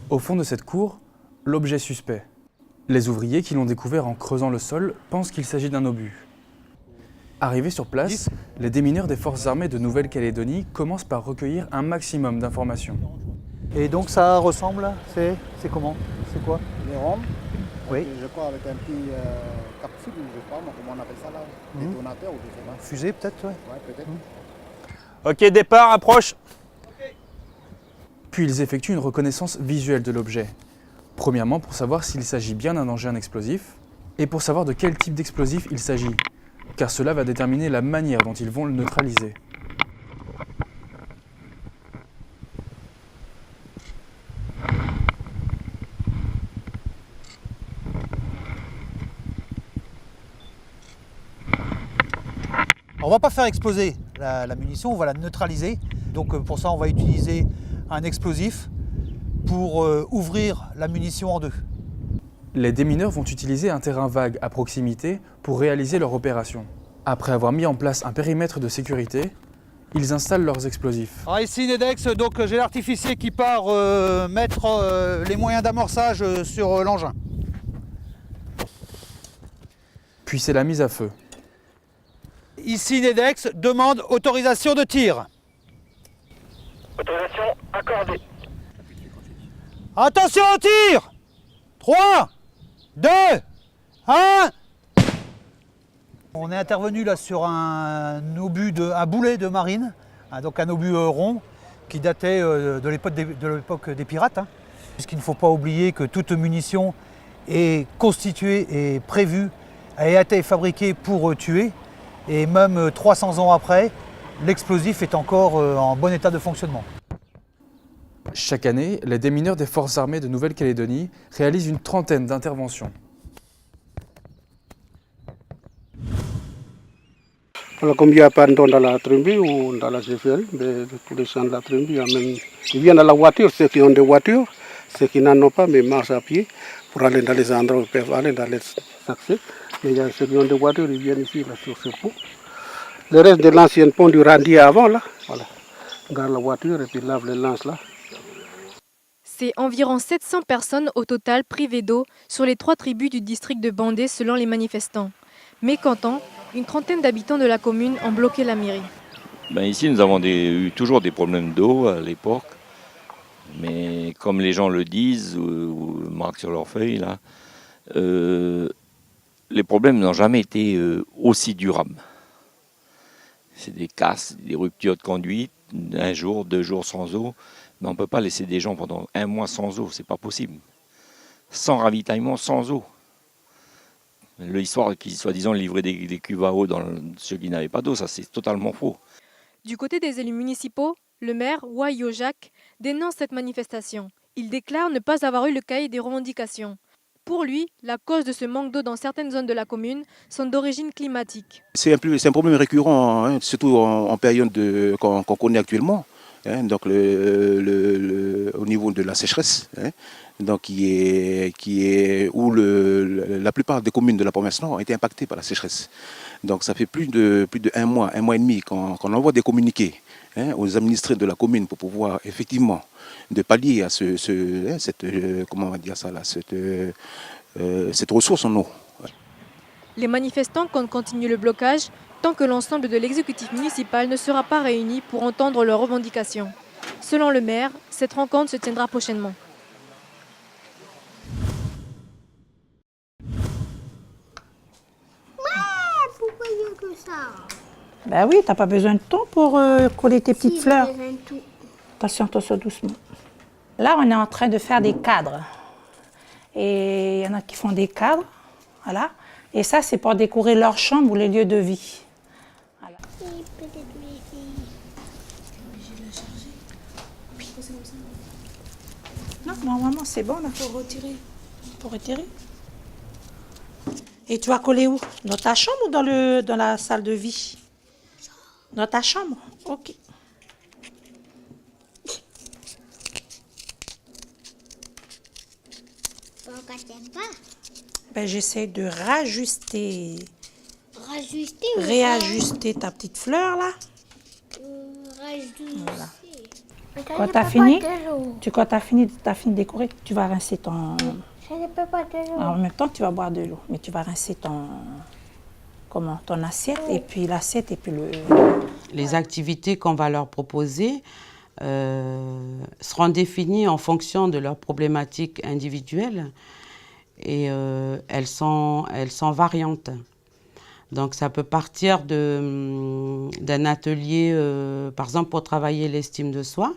Au fond de cette cour, l'objet suspect. Les ouvriers qui l'ont découvert en creusant le sol pensent qu'il s'agit d'un obus. Arrivés sur place, les démineurs des forces armées de Nouvelle-Calédonie commencent par recueillir un maximum d'informations. Et donc ça ressemble, c'est comment? C'est quoi? Les rhombes, Oui. je crois avec un petit capsule, je sais pas comment on appelle ça là, détonateur ou je sais pas. Fusée peut-être, ouais. Ouais, peut-être. Ok, départ, approche. Puis ils effectuent une reconnaissance visuelle de l'objet. Premièrement pour savoir s'il s'agit bien d'un engin explosif, et pour savoir de quel type d'explosif il s'agit, car cela va déterminer la manière dont ils vont le neutraliser. On va pas faire exploser la munition, on va la neutraliser. Donc pour ça on va utiliser un explosif pour ouvrir la munition en deux. Les démineurs vont utiliser un terrain vague à proximité pour réaliser leur opération. Après avoir mis en place un périmètre de sécurité, ils installent leurs explosifs. Alors ici Nedex, donc j'ai l'artificier qui part mettre les moyens d'amorçage sur l'engin. Puis c'est la mise à feu. Ici Nedex demande autorisation de tir. Autorisation accordée. Attention au tir! 3, 2, 1. On est intervenu là sur un boulet de marine, donc un obus rond qui datait de l'époque des pirates. Puisqu'il ne faut pas oublier que toute munition est constituée et prévue, a été fabriquée pour tuer. Et même 300 ans après, l'explosif est encore en bon état de fonctionnement. Chaque année, les démineurs des forces armées de Nouvelle-Calédonie réalisent une trentaine d'interventions. Alors, comme il n'y a pas dans la tribu ou dans la GFL, de tous les champs de la tribu, ils viennent à la voiture, ceux qui ont des voitures, ceux qui n'en ont pas, mais marchent à pied pour aller dans les endroits où ils peuvent aller, dans les accès. Mais il y a ceux qui ont des voitures, ils viennent ici, là, sur ce pont. Le reste de l'ancien pont du Randier avant, là, voilà. Garde la voiture et puis lave les lances là. C'est environ 700 personnes au total privées d'eau sur les 3 tribus du district de Bandé selon les manifestants. Mécontents, une trentaine d'habitants de la commune ont bloqué la mairie. Ici, nous avons eu toujours des problèmes d'eau à l'époque. Mais comme les gens le disent, ou marquent sur leurs feuilles, là, les problèmes n'ont jamais été aussi durables. C'est des casses, des ruptures de conduite, 1 jour, 2 jours sans eau. Mais on ne peut pas laisser des gens pendant 1 mois sans eau, c'est pas possible. Sans ravitaillement, sans eau. L'histoire qu'ils soi-disant livraient des cuves à eau dans ceux qui n'avaient pas d'eau, ça c'est totalement faux. Du côté des élus municipaux, le maire, Wayo Jacques, dénonce cette manifestation. Il déclare ne pas avoir eu le cahier des revendications. Pour lui, la cause de ce manque d'eau dans certaines zones de la commune sont d'origine climatique. C'est un problème récurrent, surtout en période qu'on connaît actuellement. Donc au niveau de la sécheresse, donc où la plupart des communes de la province nord ont été impactées par la sécheresse. Donc ça fait plus de 1 mois, 1 mois et demi qu'on envoie des communiqués aux administrés de la commune pour pouvoir effectivement de pallier à cette ressource en eau. Les manifestants comptent continuer le blocage tant que l'ensemble de l'exécutif municipal ne sera pas réuni pour entendre leurs revendications. Selon le maire, cette rencontre se tiendra prochainement. Pourquoi il y a que ça? Ben oui, t'as pas besoin de temps pour coller tes petites fleurs. Besoin de tout. Attention doucement. Là, on est en train de faire des cadres. Et il y en a qui font des cadres, voilà. Et ça, c'est pour décorer leur chambre ou les lieux de vie. Voilà. Oui, peut-être oui. Obligé de la charger. Puis poser comme ça. Non, normalement, c'est bon là. Faut retirer. pour retirer. Et tu vas coller où? Dans ta chambre ou dans la salle de vie? Dans ta chambre? Ok. Pourquoi t'aimes pas? Ben, j'essaie de rajuster. Rajuster ou Réajuster ta petite fleur là. rajuster? Voilà. Mais ça Quand ne tu as peut fini, pas de l'eau. quand tu as fini de décorer, tu vas rincer ton... Ça ne peut pas de l'eau. En même temps, tu vas boire de l'eau, mais tu vas rincer ton assiette et puis l'assiette et puis le... Les activités qu'on va leur proposer seront définies en fonction de leurs problématiques individuelles et elles sont variantes. Donc ça peut partir d'un atelier, par exemple pour travailler l'estime de soi.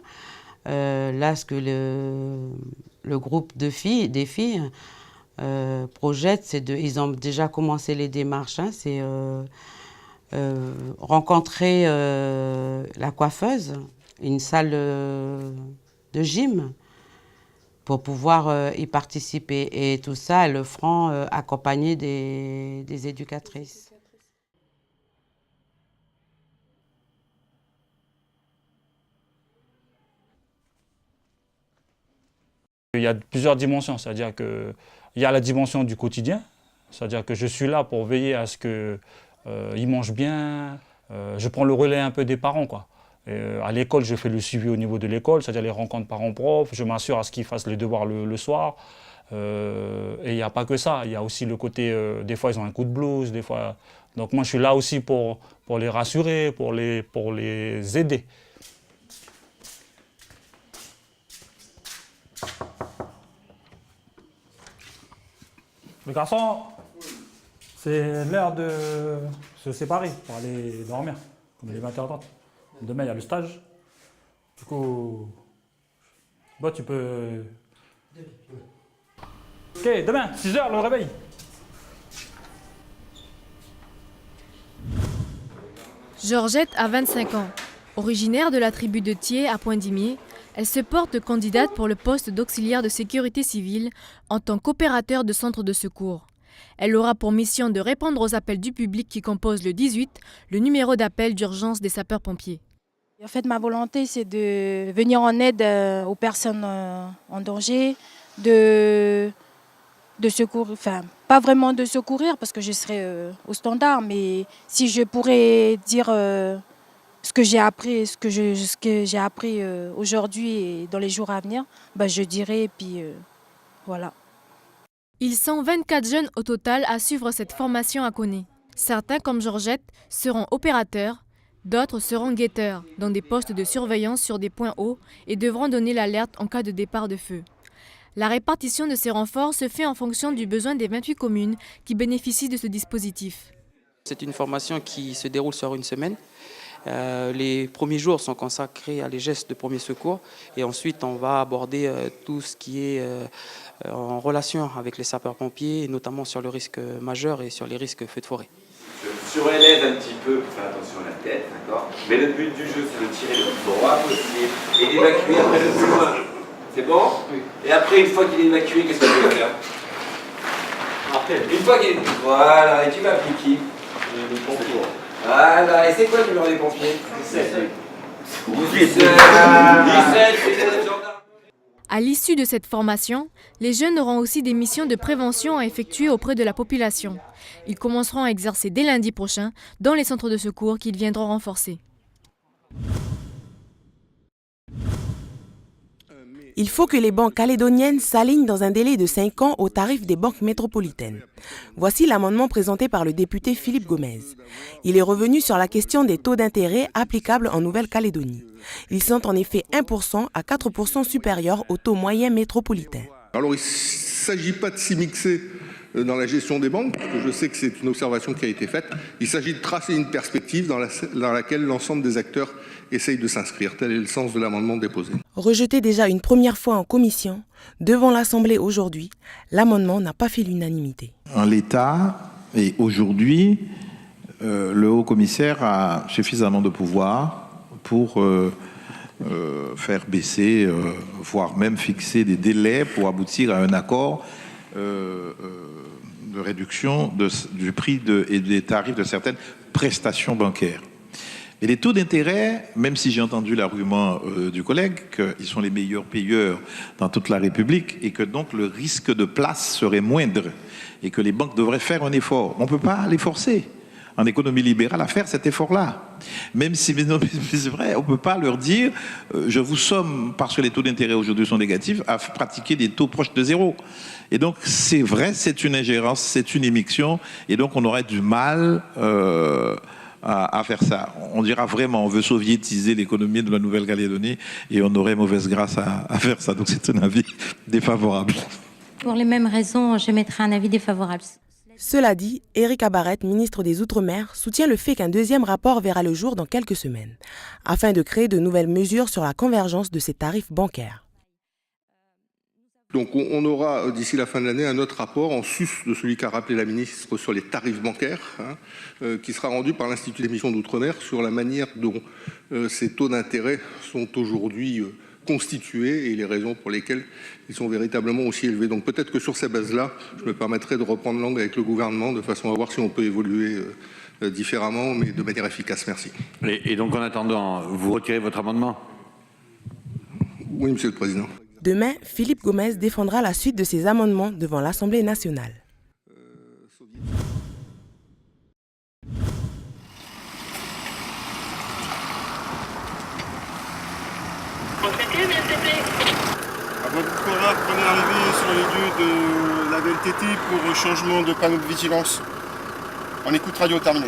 Là, ce que le groupe des filles projette, c'est ils ont déjà commencé les démarches, hein, c'est rencontrer la coiffeuse, une salle de gym pour pouvoir y participer. Et tout ça, elles le feront accompagnées des éducatrices. Il y a plusieurs dimensions, c'est-à-dire qu'il y a la dimension du quotidien, c'est-à-dire que je suis là pour veiller à ce qu'ils mangent bien, je prends le relais un peu des parents, quoi. À l'école, je fais le suivi au niveau de l'école, c'est-à-dire les rencontres parents-profs, je m'assure à ce qu'ils fassent les devoirs le soir. Et il n'y a pas que ça, il y a aussi le côté, des fois ils ont un coup de blues, des fois... Donc moi je suis là aussi pour les rassurer, pour les aider. Les garçons, c'est l'heure de se séparer pour aller dormir, comme il est 20h30. Demain, il y a le stage. Du coup, bon, tu peux... Ok, demain, 6h, le réveil. Georgette a 25 ans. Originaire de la tribu de Thiers à Poindimier, elle se porte candidate pour le poste d'auxiliaire de sécurité civile en tant qu'opérateur de centre de secours. Elle aura pour mission de répondre aux appels du public qui composent le 18, le numéro d'appel d'urgence des sapeurs-pompiers. En fait, ma volonté, c'est de venir en aide aux personnes en danger, de secourir, enfin, pas vraiment de secourir parce que je serai au standard, mais si je pourrais dire ce que j'ai appris, aujourd'hui et dans les jours à venir, bah, je dirais, et puis voilà. Ils sont 24 jeunes au total à suivre cette formation à Koné. Certains, comme Georgette, seront opérateurs, d'autres seront guetteurs, dans des postes de surveillance sur des points hauts et devront donner l'alerte en cas de départ de feu. La répartition de ces renforts se fait en fonction du besoin des 28 communes qui bénéficient de ce dispositif. C'est une formation qui se déroule sur une semaine. Les premiers jours sont consacrés à les gestes de premier secours et ensuite on va aborder tout ce qui est en relation avec les sapeurs-pompiers, notamment sur le risque majeur et sur les risques feux de forêt. Je surélève un petit peu pour faire attention à la tête, d'accord? Mais le but du jeu, c'est de tirer le plus droit possible et d'évacuer après le plus loin. C'est bon? Oui. Et après, une fois qu'il est évacué, qu'est-ce que tu vas faire? Après, une fois qu'il est... Voilà, et tu vas appliquer. Le pompier. Voilà, et c'est quoi le numéro des pompiers? 17. 17, c'est gendarme. À l'issue de cette formation, les jeunes auront aussi des missions de prévention à effectuer auprès de la population. Ils commenceront à exercer dès lundi prochain dans les centres de secours qu'ils viendront renforcer. Il faut que les banques calédoniennes s'alignent dans un délai de 5 ans aux tarifs des banques métropolitaines. Voici l'amendement présenté par le député Philippe Gomez. Il est revenu sur la question des taux d'intérêt applicables en Nouvelle-Calédonie. Ils sont en effet 1% à 4% supérieurs au taux moyen métropolitain. Alors il ne s'agit pas de s'immiscer dans la gestion des banques, parce que je sais que c'est une observation qui a été faite. Il s'agit de tracer une perspective dans laquelle l'ensemble des acteurs essayent de s'inscrire. Tel est le sens de l'amendement déposé. Rejeté déjà une première fois en commission, devant l'Assemblée aujourd'hui, l'amendement n'a pas fait l'unanimité. En l'état, et aujourd'hui, le haut-commissaire a suffisamment de pouvoir pour faire baisser, voire même fixer des délais pour aboutir à un accord de réduction du prix et des tarifs de certaines prestations bancaires. Et les taux d'intérêt, même si j'ai entendu l'argument du collègue qu'ils sont les meilleurs payeurs dans toute la République et que donc le risque de place serait moindre et que les banques devraient faire un effort, on ne peut pas les forcer en économie libérale à faire cet effort-là. Même si c'est vrai, on ne peut pas leur dire je vous somme, parce que les taux d'intérêt aujourd'hui sont négatifs, à pratiquer des taux proches de zéro. Et donc c'est vrai, c'est une ingérence, c'est une émission, et donc on aurait du mal à faire ça. On dira vraiment, on veut soviétiser l'économie de la Nouvelle-Calédonie et on aurait mauvaise grâce à faire ça. Donc c'est un avis défavorable. Pour les mêmes raisons, je mettrai un avis défavorable. Cela dit, Éric Abaret, ministre des Outre-mer, soutient le fait qu'un deuxième rapport verra le jour dans quelques semaines, afin de créer de nouvelles mesures sur la convergence de ces tarifs bancaires. Donc on aura d'ici la fin de l'année un autre rapport en sus de celui qu'a rappelé la ministre sur les tarifs bancaires, qui sera rendu par l'Institut d'émission d'Outre-mer sur la manière dont ces taux d'intérêt sont aujourd'hui constitués et les raisons pour lesquelles ils sont véritablement aussi élevés. Donc peut-être que sur ces bases-là, je me permettrai de reprendre langue avec le gouvernement de façon à voir si on peut évoluer différemment, mais de manière efficace. Merci. Et donc en attendant, vous retirez votre amendement ? Oui, Monsieur le Président. Demain, Philippe Gomez défendra la suite de ses amendements devant l'Assemblée nationale. À votre coureur, prenez l'arrivée sur les lieux de la VLTT pour changement de panneau de vigilance. En écoute radio terminée.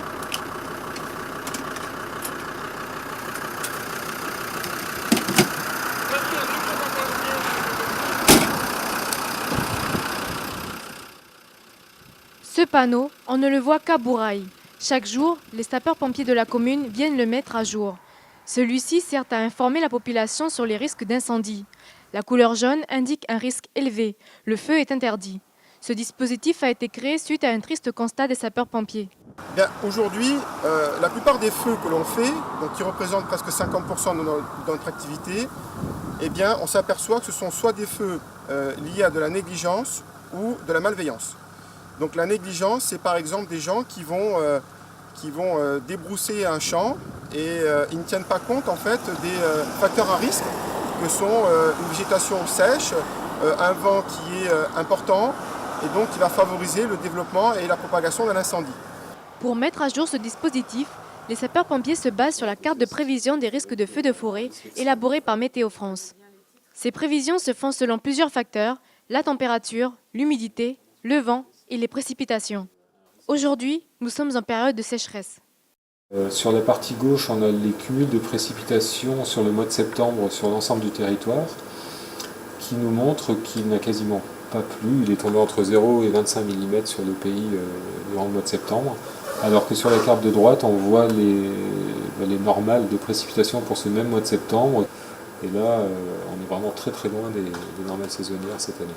Ce panneau, on ne le voit qu'à Bourail. Chaque jour, les sapeurs-pompiers de la commune viennent le mettre à jour. Celui-ci sert à informer la population sur les risques d'incendie. La couleur jaune indique un risque élevé. Le feu est interdit. Ce dispositif a été créé suite à un triste constat des sapeurs-pompiers. Aujourd'hui, la plupart des feux que l'on fait, donc qui représentent presque 50% de notre activité, eh bien, on s'aperçoit que ce sont soit des feux liés à de la négligence ou de la malveillance. Donc la négligence, c'est par exemple des gens qui vont débrousser un champ et ils ne tiennent pas compte en fait des facteurs à risque que sont une végétation sèche, un vent qui est important et donc qui va favoriser le développement et la propagation d'un incendie. Pour mettre à jour ce dispositif, les sapeurs-pompiers se basent sur la carte de prévision des risques de feux de forêt élaborée par Météo France. Ces prévisions se font selon plusieurs facteurs, la température, l'humidité, le vent et les précipitations. Aujourd'hui, nous sommes en période de sécheresse. Sur la partie gauche, on a les cumuls de précipitations sur le mois de septembre sur l'ensemble du territoire qui nous montrent qu'il n'a quasiment pas plu. Il est tombé entre 0 et 25 mm sur le pays durant le mois de septembre. Alors que sur la carte de droite, on voit les normales de précipitations pour ce même mois de septembre. Et là, on est vraiment très très loin des normales saisonnières cette année.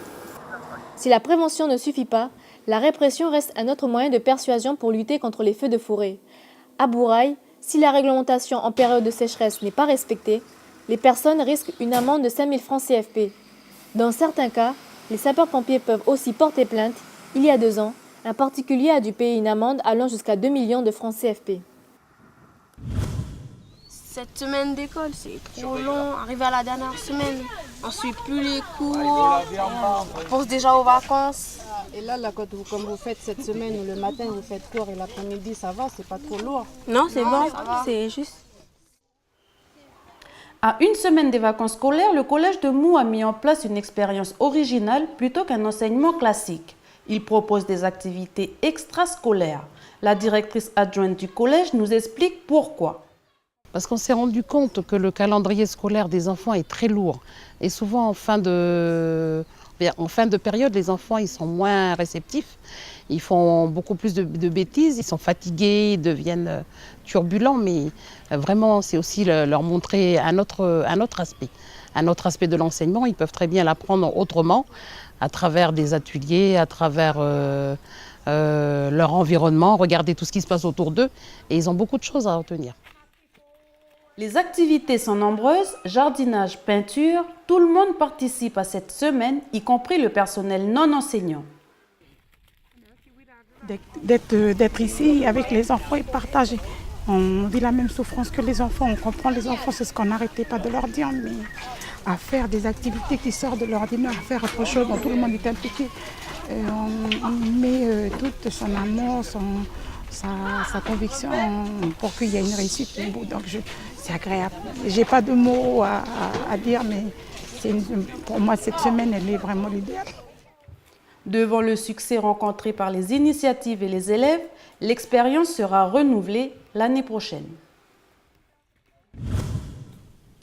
Si la prévention ne suffit pas, la répression reste un autre moyen de persuasion pour lutter contre les feux de forêt. À Bourail, si la réglementation en période de sécheresse n'est pas respectée, les personnes risquent une amende de 5 000 francs CFP. Dans certains cas, les sapeurs-pompiers peuvent aussi porter plainte. Il y a 2 ans, un particulier a dû payer une amende allant jusqu'à 2 millions de francs CFP. Cette semaine d'école, c'est trop long. Arrivé à la dernière semaine, on ne suit plus les cours, on pense déjà aux vacances. Et là, comme vous faites cette semaine, le matin vous faites cours et l'après-midi, ça va, c'est pas trop lourd. Non, c'est bon, c'est juste. À une semaine des vacances scolaires, le collège de Mou a mis en place une expérience originale plutôt qu'un enseignement classique. Il propose des activités extrascolaires. La directrice adjointe du collège nous explique pourquoi. Parce qu'on s'est rendu compte que le calendrier scolaire des enfants est très lourd. Et souvent, en fin de période, les enfants ils sont moins réceptifs. Ils font beaucoup plus de bêtises, ils sont fatigués, ils deviennent turbulents. Mais vraiment, c'est aussi leur montrer un autre aspect. Un autre aspect de l'enseignement. Ils peuvent très bien l'apprendre autrement, à travers des ateliers, à travers leur environnement, regarder tout ce qui se passe autour d'eux. Et ils ont beaucoup de choses à retenir. Les activités sont nombreuses, jardinage, peinture, tout le monde participe à cette semaine, y compris le personnel non enseignant. D'être ici avec les enfants et partager. On vit la même souffrance que les enfants, on comprend les enfants, c'est ce qu'on n'arrêtait pas de leur dire, mais à faire des activités qui sortent de l'ordinaire, à faire autre chose dont tout le monde est impliqué. On met toute son amour, sa conviction pour qu'il y ait une réussite. Donc c'est agréable. J'ai pas de mots à dire, mais pour moi cette semaine elle est vraiment l'idéal. Devant le succès rencontré par les initiatives et les élèves, l'expérience sera renouvelée l'année prochaine.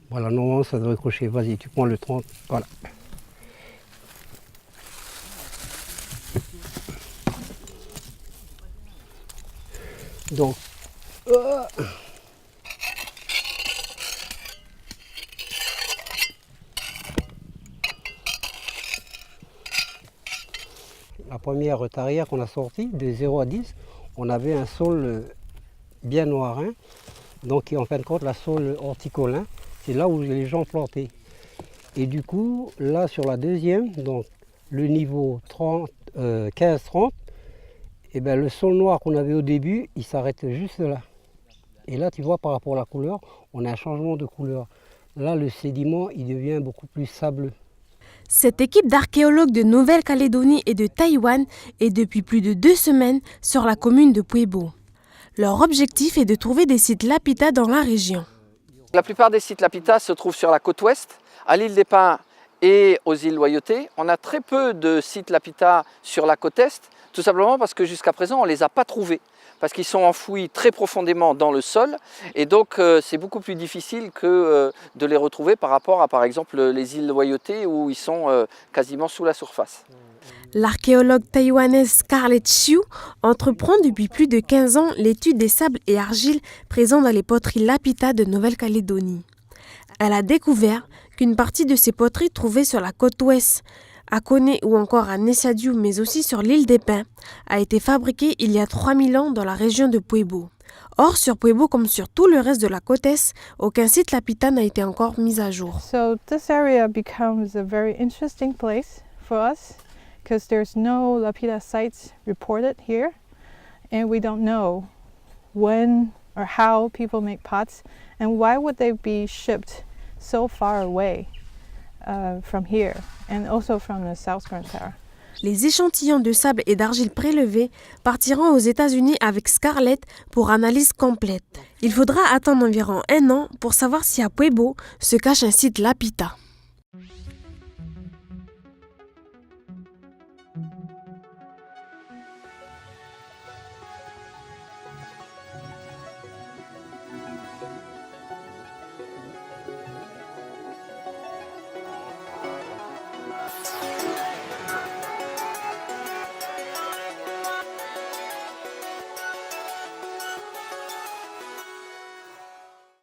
Voilà, normalement ça devrait crocher. Vas-y, tu prends le 30. Voilà. Donc, la première tarière qu'on a sortie, de 0 à 10, on avait un sol bien noirin, donc en fin de compte, la sol horticolin, c'est là où les gens plantaient. Et du coup, là sur la deuxième, donc le niveau 15-30, et ben, le sol noir qu'on avait au début, il s'arrête juste là. Et là, tu vois, par rapport à la couleur, on a un changement de couleur. Là, le sédiment, il devient beaucoup plus sableux. Cette équipe d'archéologues de Nouvelle-Calédonie et de Taïwan est depuis plus de 2 semaines sur la commune de Puebo. Leur objectif est de trouver des sites Lapita dans la région. La plupart des sites Lapita se trouvent sur la côte ouest, à l'île des Pins et aux îles Loyauté. On a très peu de sites Lapita sur la côte est, tout simplement parce que jusqu'à présent on ne les a pas trouvés, parce qu'ils sont enfouis très profondément dans le sol et donc c'est beaucoup plus difficile que de les retrouver par rapport à par exemple les îles Loyauté où ils sont quasiment sous la surface. L'archéologue taïwanaise Scarlett Chiu entreprend depuis plus de 15 ans l'étude des sables et argiles présents dans les poteries Lapita de Nouvelle-Calédonie. Elle a découvert qu'une partie de ces poteries trouvées sur la côte ouest, à Koné ou encore à Nessadiou, mais aussi sur l'île des Pins, a été fabriquée il y a 3000 ans dans la région de Puebo. Or, sur Puebo comme sur tout le reste de la côte est, aucun site Lapita n'a été encore mis à jour. So this area becomes a very interesting place for us because there's no Lapita sites reported here and we don't know when or how people make pots and why would they be shipped so far away from here and also from the South Grand Sahara. Les échantillons de sable et d'argile prélevés partiront aux États-Unis avec Scarlett pour analyse complète. Il faudra attendre environ 1 an pour savoir si à Puebo se cache un site Lapita.